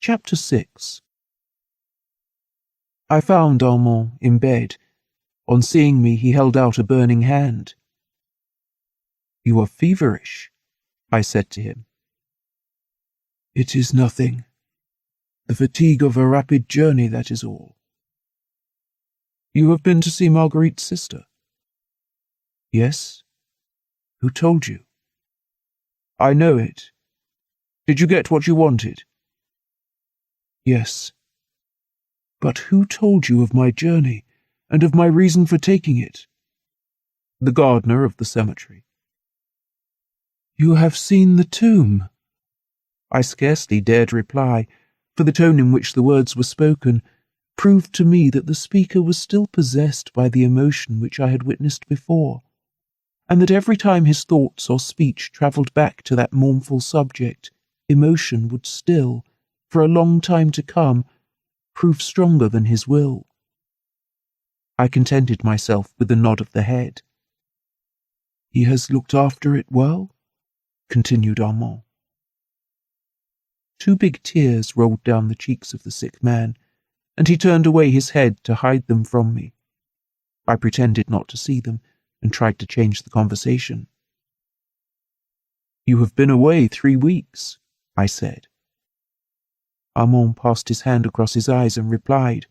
Chapter 6. I found Armand in bed. On seeing me, he held out a burning hand. "You are feverish," I said to him. "It is nothing. The fatigue of a rapid journey, that is all." "You have been to see Marguerite's sister?" "Yes. Who told you?" "I know it. Did you get what you wanted?" "Yes. But who told you of my journey, and of my reason for taking it?" "The gardener of the cemetery." "You have seen the tomb?" I scarcely dared reply, for the tone in which the words were spoken proved to me that the speaker was still possessed by the emotion which I had witnessed before, and that every time his thoughts or speech travelled back to that mournful subject, emotion would still, for a long time to come, prove stronger than his will. I contented myself with a nod of the head. "He has looked after it well?" continued Armand. Two big tears rolled down the cheeks of the sick man, and he turned away his head to hide them from me. I pretended not to see them, and tried to change the conversation. "You have been away 3 weeks," I said. Armand passed his hand across his eyes and replied,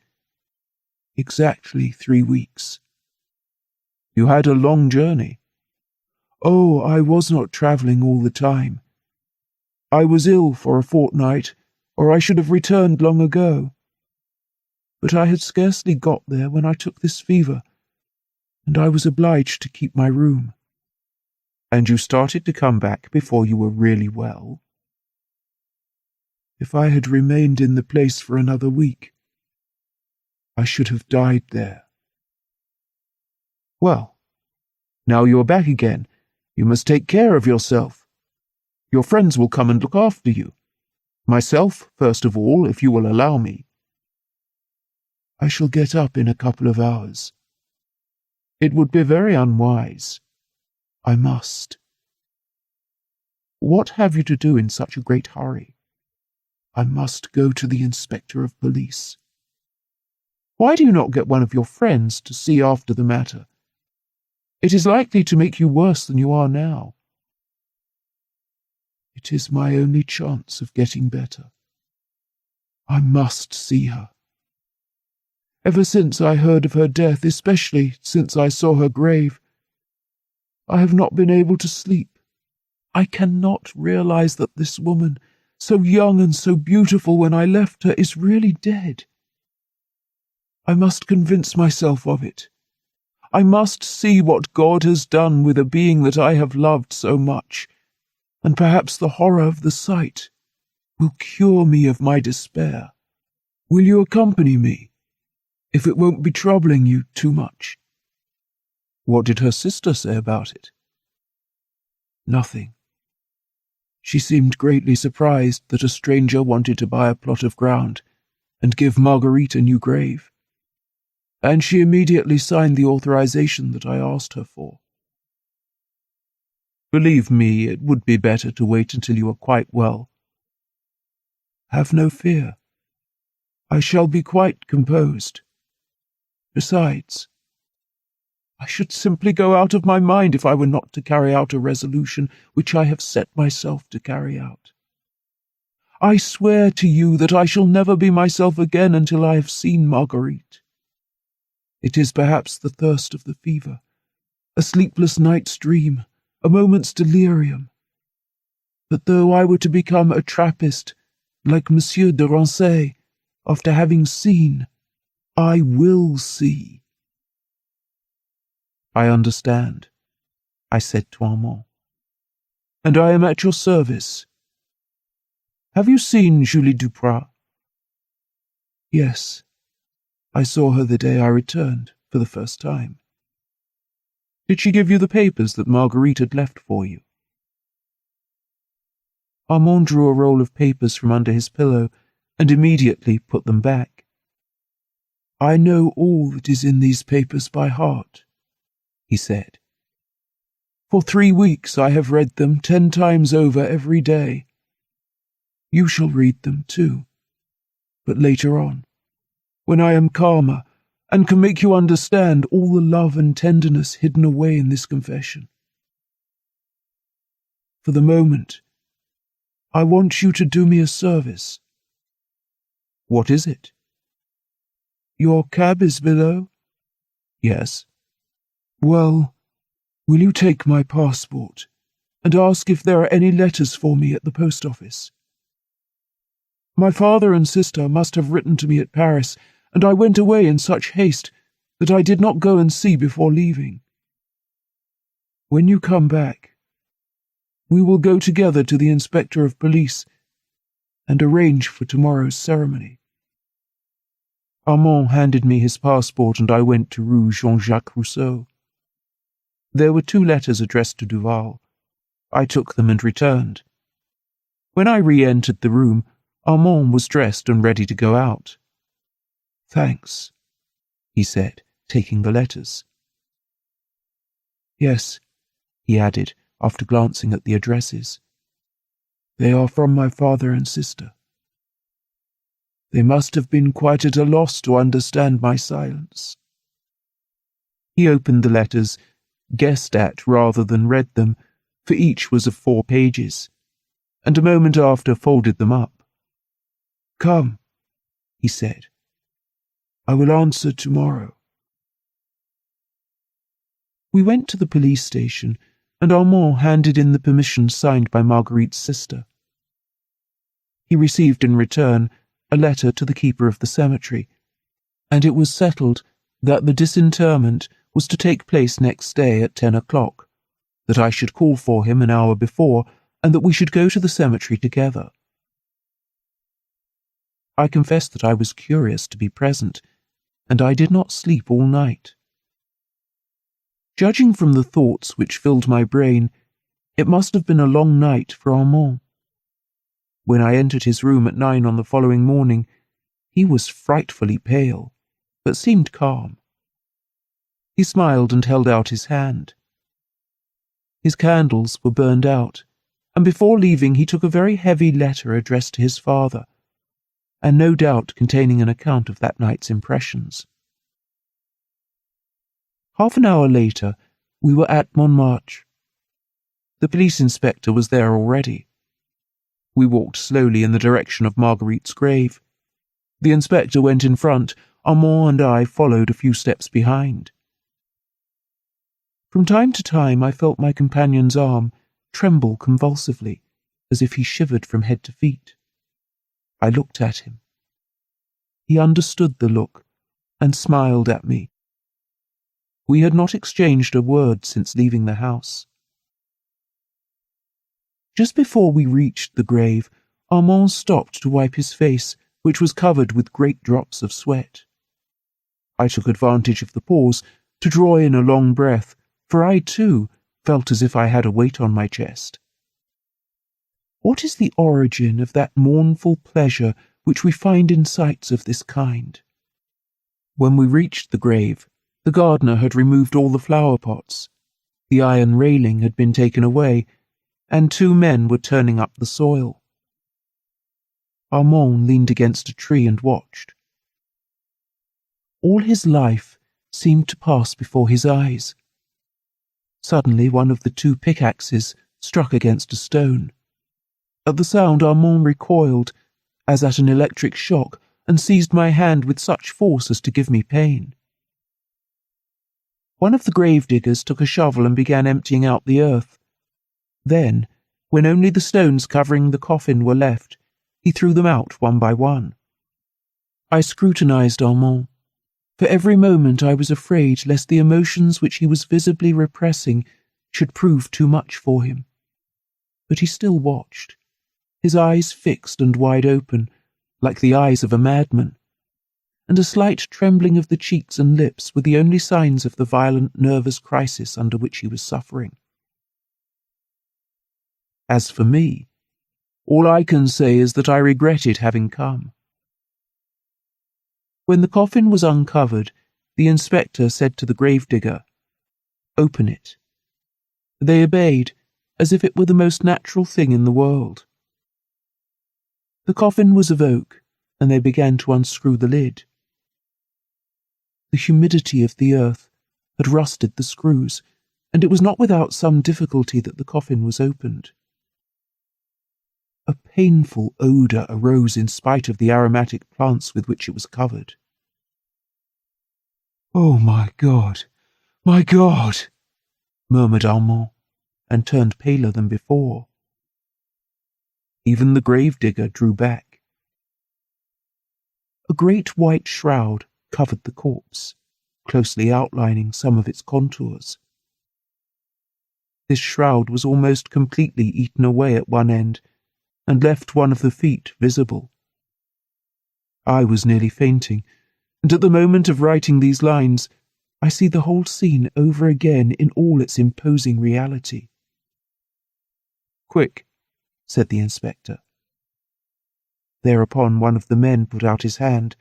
"Exactly 3 weeks." "You had a long journey." "Oh, I was not travelling all the time. I was ill for a fortnight, or I should have returned long ago. But I had scarcely got there when I took this fever, and I was obliged to keep my room." "And you started to come back before you were really well?" "If I had remained in the place for another week, I should have died there." "Well, now you are back again, you must take care of yourself. Your friends will come and look after you. Myself, first of all, if you will allow me." "I shall get up in a couple of hours." "It would be very unwise." "I must." "What have you to do in such a great hurry?" "I must go to the inspector of police." "Why do you not get one of your friends to see after the matter? It is likely to make you worse than you are now." "It is my only chance of getting better. I must see her. Ever since I heard of her death, especially since I saw her grave, I have not been able to sleep. I cannot realize that this woman, so young and so beautiful when I left her, is really dead. I must convince myself of it. I must see what God has done with a being that I have loved so much, and perhaps the horror of the sight will cure me of my despair. Will you accompany me, if it won't be troubling you too much?" "What did her sister say about it?" "Nothing. She seemed greatly surprised that a stranger wanted to buy a plot of ground and give Marguerite a new grave, and she immediately signed the authorization that I asked her for." "Believe me, it would be better to wait until you are quite well." "Have no fear. I shall be quite composed. Besides, I should simply go out of my mind if I were not to carry out a resolution which I have set myself to carry out. I swear to you that I shall never be myself again until I have seen Marguerite. It is perhaps the thirst of the fever, a sleepless night's dream, a moment's delirium. But though I were to become a Trappist, like Monsieur de Rancé, after having seen, I will see." "I understand," I said to Armand, "and I am at your service. Have you seen Julie Duprat?" "Yes. I saw her the day I returned, for the first time." "Did she give you the papers that Marguerite had left for you?" Armand drew a roll of papers from under his pillow and immediately put them back. "I know all that is in these papers by heart," he said. "For 3 weeks I have read them 10 times over every day. You shall read them too, but later on, when I am calmer and can make you understand all the love and tenderness hidden away in this confession. For the moment, I want you to do me a service. What is it? Your cab is below? Yes. Well, will you take my passport and ask if there are any letters for me at the post office? My father and sister must have written to me at Paris, and I went away in such haste that I did not go and see before leaving. When you come back, we will go together to the inspector of police and arrange for tomorrow's ceremony. Armand handed me his passport and I went to Rue Jean-Jacques Rousseau. There were 2 letters addressed to Duval. I took them and returned. When I re-entered the room, Armand was dressed and ready to go out. Thanks, he said, taking the letters. Yes, he added, after glancing at the addresses. They are from my father and sister. They must have been quite at a loss to understand my silence. He opened the letters, guessed at rather than read them, for each was of 4 pages, and a moment after folded them up. Come, he said. I will answer tomorrow. We went to the police station, and Armand handed in the permission signed by Marguerite's sister. He received in return a letter to the keeper of the cemetery, and it was settled that the disinterment was to take place next day at 10 o'clock, that I should call for him an hour before, and that we should go to the cemetery together. I confess that I was curious to be present, and I did not sleep all night. Judging from the thoughts which filled my brain, it must have been a long night for Armand. When I entered his room at 9 on the following morning, he was frightfully pale, but seemed calm. He smiled and held out his hand. His candles were burned out, and before leaving he took a very heavy letter addressed to his father, and no doubt containing an account of that night's impressions. Half an hour later, we were at Montmartre. The police inspector was there already. We walked slowly in the direction of Marguerite's grave. The inspector went in front, Armand and I followed a few steps behind. From time to time I felt my companion's arm tremble convulsively, as if he shivered from head to feet. I looked at him. He understood the look, and smiled at me. We had not exchanged a word since leaving the house. Just before we reached the grave, Armand stopped to wipe his face, which was covered with great drops of sweat. I took advantage of the pause to draw in a long breath, for I, too, felt as if I had a weight on my chest. What is the origin of that mournful pleasure which we find in sights of this kind? When we reached the grave, the gardener had removed all the flower pots. The iron railing had been taken away, and 2 men were turning up the soil. Armand leaned against a tree and watched. All his life seemed to pass before his eyes. Suddenly one of the 2 pickaxes struck against a stone. At the sound Armand recoiled, as at an electric shock, and seized my hand with such force as to give me pain. One of the gravediggers took a shovel and began emptying out the earth. Then, when only the stones covering the coffin were left, he threw them out one by one. I scrutinized Armand. For every moment I was afraid lest the emotions which he was visibly repressing should prove too much for him. But he still watched, his eyes fixed and wide open, like the eyes of a madman, and a slight trembling of the cheeks and lips were the only signs of the violent nervous crisis under which he was suffering. As for me, all I can say is that I regretted having come. When the coffin was uncovered, the inspector said to the gravedigger, "Open it." They obeyed, as if it were the most natural thing in the world. The coffin was of oak, and they began to unscrew the lid. The humidity of the earth had rusted the screws, and it was not without some difficulty that the coffin was opened. A painful odour arose in spite of the aromatic plants with which it was covered. "Oh, my God, my God!" murmured Armand, and turned paler than before. Even the gravedigger drew back. A great white shroud covered the corpse, closely outlining some of its contours. This shroud was almost completely eaten away at one end, and left one of the feet visible. I was nearly fainting, and at the moment of writing these lines, I see the whole scene over again in all its imposing reality. "Quick," said the inspector. Thereupon one of the men put out his hand,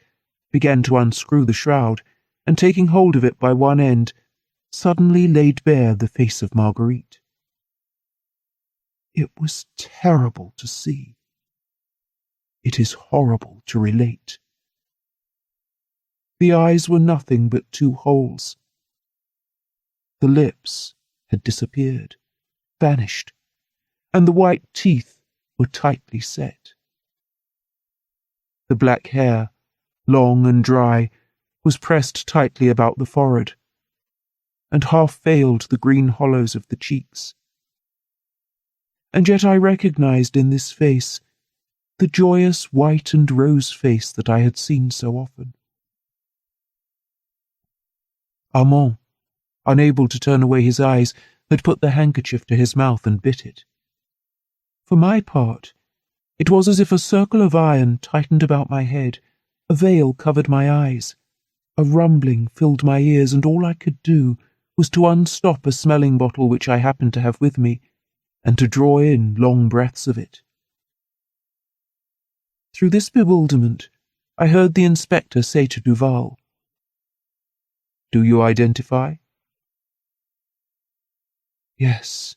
began to unscrew the shroud, and taking hold of it by one end, suddenly laid bare the face of Marguerite. It was terrible to see. It is horrible to relate. The eyes were nothing but two holes. The lips had disappeared, vanished, and the white teeth were tightly set. The black hair, long and dry, was pressed tightly about the forehead, and half veiled the green hollows of the cheeks. And yet I recognized in this face the joyous white and rose face that I had seen so often. Armand, unable to turn away his eyes, had put the handkerchief to his mouth and bit it. For my part, it was as if a circle of iron tightened about my head, a veil covered my eyes, a rumbling filled my ears, and all I could do was to unstop a smelling bottle which I happened to have with me, and to draw in long breaths of it. Through this bewilderment, I heard the inspector say to Duval, "Do you identify?" "Yes,"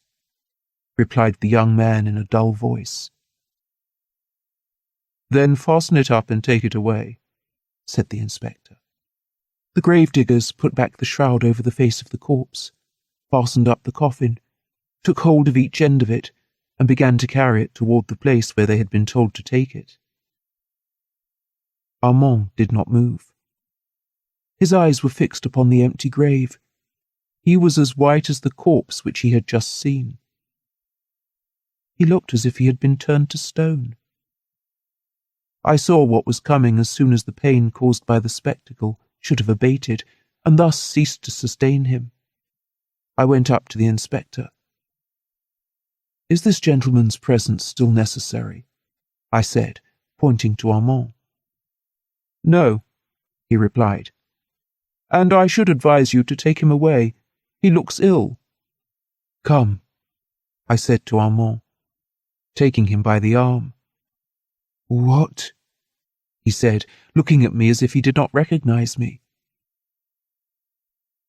replied the young man in a dull voice. "Then fasten it up and take it away," said the inspector. The gravediggers put back the shroud over the face of the corpse, fastened up the coffin, took hold of each end of it, and began to carry it toward the place where they had been told to take it. Armand did not move. His eyes were fixed upon the empty grave. He was as white as the corpse which he had just seen. He looked as if he had been turned to stone. I saw what was coming as soon as the pain caused by the spectacle should have abated, and thus ceased to sustain him. I went up to the inspector. "Is this gentleman's presence still necessary?" I said, pointing to Armand. "No," he replied. "And I should advise you to take him away. He looks ill." "Come," I said to Armand, taking him by the arm. "What?" he said, looking at me as if he did not recognize me.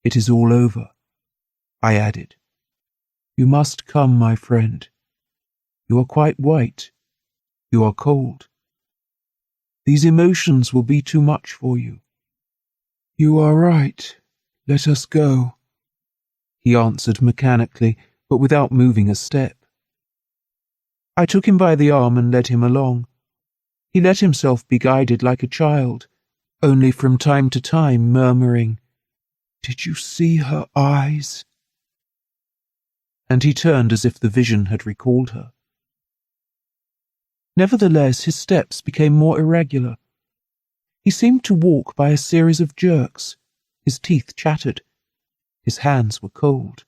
"It is all over," I added. "You must come, my friend. You are quite white. You are cold. These emotions will be too much for you." "You are right. Let us go," he answered mechanically, but without moving a step. I took him by the arm and led him along. He let himself be guided like a child, only from time to time murmuring, "Did you see her eyes?" And he turned as if the vision had recalled her. Nevertheless, his steps became more irregular. He seemed to walk by a series of jerks. His teeth chattered. His hands were cold.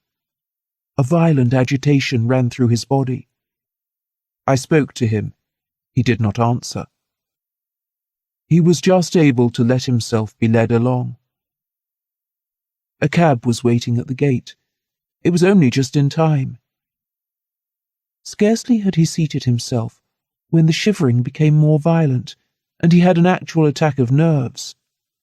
A violent agitation ran through his body. I spoke to him. He did not answer. He was just able to let himself be led along. A cab was waiting at the gate. It was only just in time. Scarcely had he seated himself when the shivering became more violent, and he had an actual attack of nerves,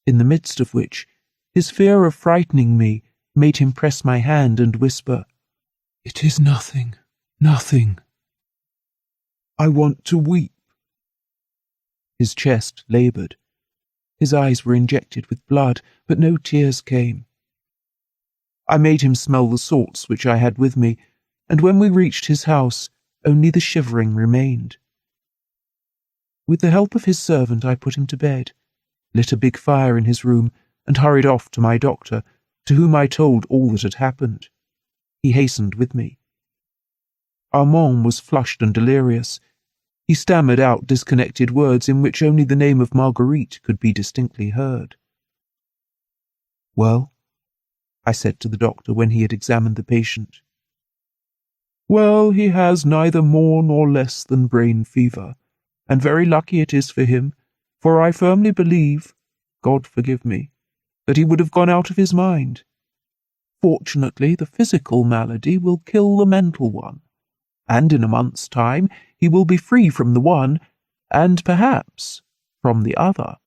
in the midst of which his fear of frightening me made him press my hand and whisper, "It is nothing, nothing. I want to weep." His chest laboured. His eyes were injected with blood, but no tears came. I made him smell the salts which I had with me, and when we reached his house, only the shivering remained. With the help of his servant, I put him to bed, lit a big fire in his room, and hurried off to my doctor, to whom I told all that had happened. He hastened with me. Armand was flushed and delirious. He stammered out disconnected words in which only the name of Marguerite could be distinctly heard. "Well?" I said to the doctor when he had examined the patient. "Well, he has neither more nor less than brain fever, and very lucky it is for him, for I firmly believe, God forgive me, that he would have gone out of his mind. Fortunately, the physical malady will kill the mental one, and in a month's time he will be free from the one, and perhaps from the other."